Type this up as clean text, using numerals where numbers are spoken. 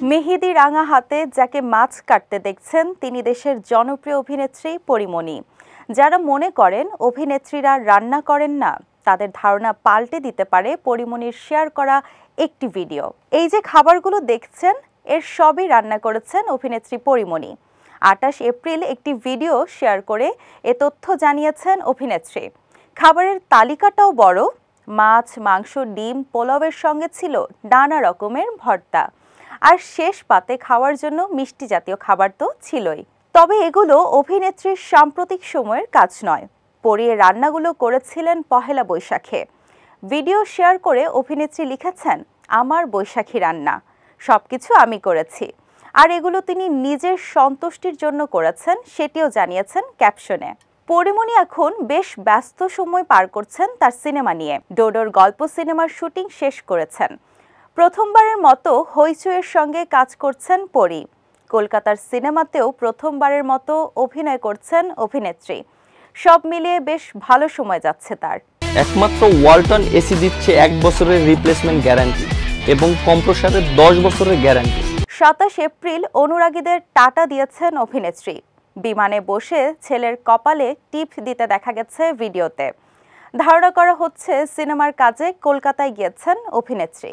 মেহেদি রাঙা হাতে যাকে মাছ কাটতে দেখছেন তিনি দেশের জনপ্রিয় অভিনেত্রী পরীমণি। যারা মনে করেন অভিনেত্রীরা রান্না করেন না, তাদের ধারণা পাল্টে দিতে পারে পরীমণির শেয়ার করা একটি ভিডিও। এই যে খাবারগুলো দেখছেন এর সবই রান্না করেছেন অভিনেত্রী পরীমণি। 28 এপ্রিল একটি ভিডিও শেয়ার করে এ তথ্য জানিয়েছেন অভিনেত্রী। খাবারের তালিকাটাও বড়, মাছ, মাংস, ডিম, পোলাওয়ের সঙ্গে ছিল নানা রকমের ভর্তা। আর শেষ পাতে খাওয়ার জন্য মিষ্টি জাতীয় খাবার তো ছিলই। তবে এগুলো অভিনেত্রীর সাম্প্রতিক সময়ের কাজ নয়। পরী রান্নাগুলো করেছিলেন পহেলা বৈশাখে। ভিডিও শেয়ার করে অভিনেত্রী লিখেছেন, আমার বৈশাখী রান্না, সবকিছু আমি করেছি। আর এগুলো তিনি নিজের সন্তুষ্টির জন্য করেছেন, সেটিও জানিয়েছেন ক্যাপশনে। পরীমণি এখন বেশ ব্যস্ত সময় পার করছেন তার সিনেমা নিয়ে। ডোডোর গল্প সিনেমার শুটিং শেষ করেছেন। প্রথমবারের মতো হইচইয়ের সঙ্গে কাজ করছেন পরী। কলকাতার সিনেমাতেও প্রথমবারের মতো অভিনয় করছেন অভিনেত্রী। সব মিলিয়ে বেশ ভালো সময় যাচ্ছে তার। একমাত্র ওয়ালটন এসি দিচ্ছে 1 বছরের রিপ্লেসমেন্ট গ্যারান্টি এবং কম্প্রেসারের 10 বছরের গ্যারান্টি। 27 এপ্রিল অনুরাগীদের টাটা দিয়েছেন অভিনেত্রী। বিমানে বসে ছেলের কপালে টিপ দিতে দেখা গেছে ভিডিওতে। ধারণা করা হচ্ছে সিনেমার কাজে কলকাতায় গিয়েছেন অভিনেত্রী।